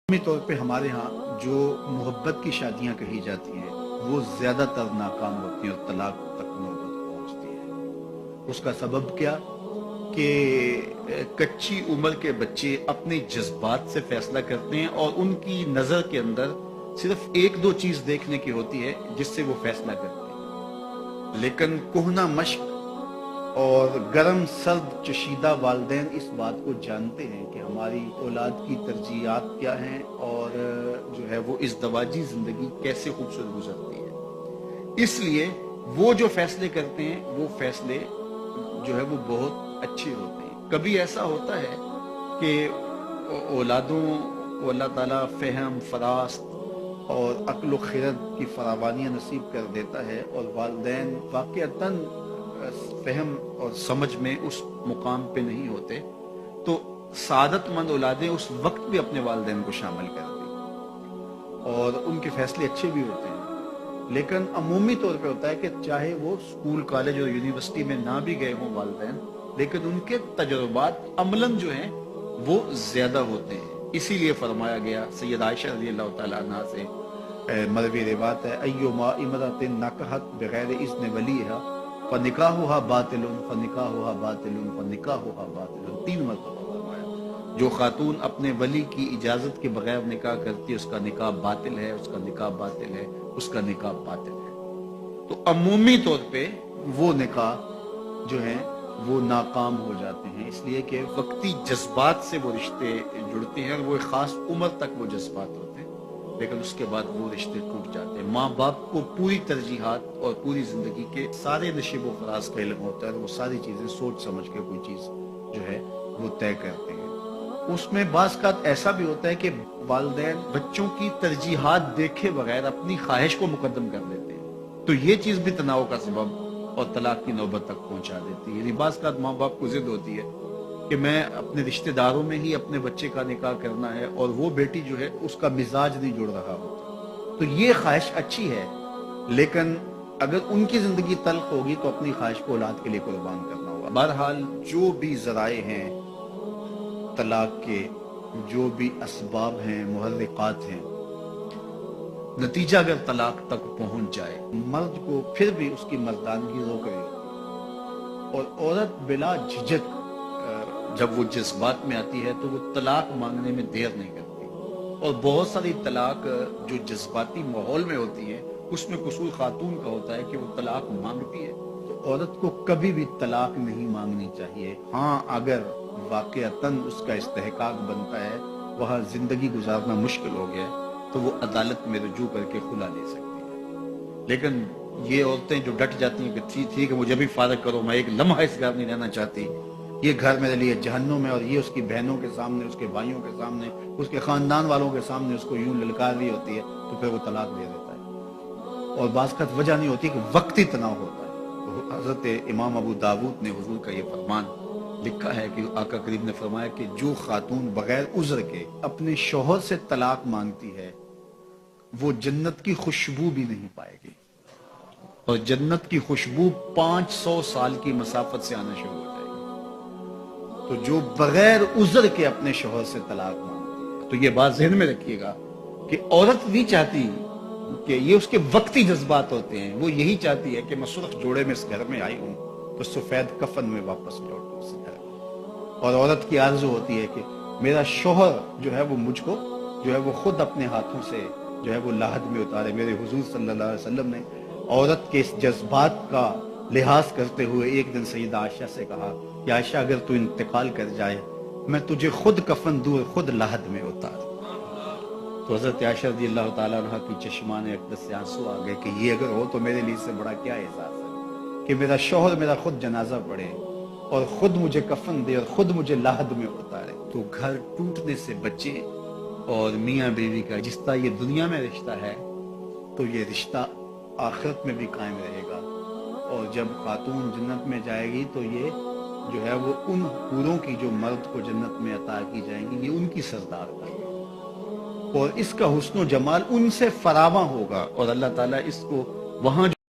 عمومی طور پہ ہمارے ہاں جو محبت کی شادیاں کہی جاتی ہیں وہ زیادہ تر ناکام ہوتی ہیں اور طلاق تک نوبت پہنچتی ہے۔ اس کا سبب کیا کہ کچی عمر کے بچے اپنے جذبات سے فیصلہ کرتے ہیں اور ان کی نظر کے اندر صرف ایک دو چیز دیکھنے کی ہوتی ہے جس سے وہ فیصلہ کرتے ہیں، لیکن کہنہ مشق اور گرم سرد چشیدہ والدین اس بات کو جانتے ہیں کہ ہماری اولاد کی ترجیحات کیا ہیں اور جو ہے وہ ازدواجی زندگی کیسے خوبصورت گزرتی ہے۔ اس لیے وہ جو فیصلے کرتے ہیں وہ فیصلے جو ہے وہ بہت اچھے ہوتے ہیں۔ کبھی ایسا ہوتا ہے کہ اولادوں کو اللہ تعالیٰ فہم، فراست اور عقل و خرد کی فراوانیاں نصیب کر دیتا ہے اور والدین واقعتاً فہم اور سمجھ میں اس مقام پہ نہیں ہوتے، تو سعادت مند اولادیں اس وقت بھی اپنے والدین کو شامل کر دیں اور ان کے فیصلے اچھے بھی ہوتے ہیں۔ لیکن عمومی طور پہ ہوتا ہے کہ چاہے وہ اسکول، کالج اور یونیورسٹی میں نہ بھی گئے ہوں والدین، لیکن ان کے تجربات عملاً جو ہیں وہ زیادہ ہوتے ہیں۔ اسی لیے فرمایا گیا سید عائشہ رضی اللہ تعالیٰ عنہ سے مروی روایت ہے، ایما امرأۃ نکحت بغیر اذن ولیہا فنکاحها باطل فنکاحها باطل فنکاحها باطل، 3 مرتبہ فرمایا۔ جو خاتون اپنے ولی کی اجازت کے بغیر نکاح کرتی ہے اس کا نکاح باطل ہے، اس کا نکاح باطل ہے، اس کا نکاح باطل ہے۔ تو عمومی طور پہ وہ نکاح جو ہیں وہ ناکام ہو جاتے ہیں، اس لیے کہ وقتی جذبات سے وہ رشتے جڑتے ہیں اور وہ ایک خاص عمر تک وہ جذبات ہوتے ہیں، لیکن اس کے بعد وہ رشتے ٹوٹ جاتے ہیں۔ ماں باپ کو پوری ترجیحات اور پوری زندگی کے سارے نشیب و فراز کا علم ہوتا ہے اور وہ ساری چیزیں سوچ سمجھ کے کوئی چیز جو ہے وہ طے کرتے ہیں۔ اس میں بعض کا ایسا بھی ہوتا ہے کہ والدین بچوں کی ترجیحات دیکھے بغیر اپنی خواہش کو مقدم کر دیتے ہیں، تو یہ چیز بھی تناؤ کا سبب اور طلاق کی نوبت تک پہنچا دیتی ہے۔ یعنی بعض کا ماں باپ کو ضد ہوتی ہے کہ میں اپنے رشتہ داروں میں ہی اپنے بچے کا نکاح کرنا ہے اور وہ بیٹی جو ہے اس کا مزاج نہیں جڑ رہا ہوتا، تو یہ خواہش اچھی ہے، لیکن اگر ان کی زندگی تلخ ہوگی تو اپنی خواہش کو اولاد کے لیے قربان کرنا ہوگا۔ بہرحال جو بھی ذرائع ہیں طلاق کے، جو بھی اسباب ہیں، محرکات ہیں، نتیجہ اگر طلاق تک پہنچ جائے، مرد کو پھر بھی اس کی مردانگی روک رہی ہوتی ہے اور عورت بلا جھجک جب وہ جذبات میں آتی ہے تو وہ طلاق مانگنے میں دیر نہیں کرتی، اور بہت ساری طلاق جو جذباتی ماحول میں ہوتی ہے اس میں قصور خاتون کا ہوتا ہے کہ وہ طلاق مانگتی ہے۔ تو عورت کو کبھی بھی طلاق نہیں مانگنی چاہیے، ہاں اگر واقعتاً اس کا استحقاق بنتا ہے، وہاں زندگی گزارنا مشکل ہو گیا ہے، تو وہ عدالت میں رجوع کر کے خلا لے سکتی ہے۔ لیکن یہ عورتیں جو ڈٹ جاتی ہیں کہ ٹھیک ہے مجھے بھی فارغ کرو، میں ایک لمحہ اس گھر نہیں رہنا چاہتی، یہ گھر میرے لیے جہنم ہے، اور یہ اس کی بہنوں کے سامنے، اس کے بھائیوں کے سامنے، اس کے خاندان والوں کے سامنے اس کو یوں للکار رہی ہوتی ہے، تو پھر وہ طلاق دے دیتا ہے۔ اور بعض کا وجہ نہیں ہوتی کہ وقتی تناؤ ہوتا ہے۔ تو حضرت امام ابو داود نے حضور کا یہ فرمان لکھا ہے کہ آقا کریم نے فرمایا کہ جو خاتون بغیر عذر کے اپنے شوہر سے طلاق مانگتی ہے وہ جنت کی خوشبو بھی نہیں پائے گی، اور جنت کی خوشبو 500 سال کی مسافت سے آنا شروع ہو جائے گی۔ تو جو بغیر عذر کے اپنے شوہر سے طلاق مانگتی ہے، تو یہ بات ذہن میں رکھیے گا کہ عورت نہیں چاہتی کہ یہ اس کے وقتی جذبات ہوتے ہیں، وہ یہی چاہتی ہے کہ میں سرخ جوڑے میں اس گھر میں آئی ہوں تو سفید کفن میں واپس لوٹوں اس گھر میں۔ اور عورت کی آرزو ہوتی ہے کہ میرا شوہر جو ہے وہ مجھ کو جو ہے وہ خود اپنے ہاتھوں سے جو ہے وہ لاحد میں اتارے۔ میرے حضور صلی اللہ علیہ وسلم نے عورت کے اس جذبات کا لحاظ کرتے ہوئے ایک دن سیدہ عائشہ سے کہا کہ عائشہ اگر تو انتقال کر جائے میں تجھے خود کفن دوں، خود لاحد میں اتار۔ تو حضرت عائشہ رضی اللہ تعالیٰ عنہ کی چشمان اقدس سے آنسو آ گئے کہ یہ اگر ہو تو میرے لیے سے بڑا کیا احساس ہے کہ میرا شوہر میرا خود جنازہ پڑھے اور خود مجھے کفن دے اور خود مجھے لاحد میں اتارے۔ تو گھر ٹوٹنے سے بچے، اور میاں بیوی کا جس طرح یہ دنیا میں رشتہ ہے تو یہ رشتہ آخرت میں بھی قائم رہے گا، اور جب خاتون جنت میں جائے گی تو یہ جو ہے وہ ان حوروں کی جو مرد کو جنت میں عطا کی جائیں گی، یہ ان کی سردار ہوگی، اور اس کا حسن و جمال ان سے فراواں ہوگا، اور اللہ تعالیٰ اس کو وہاں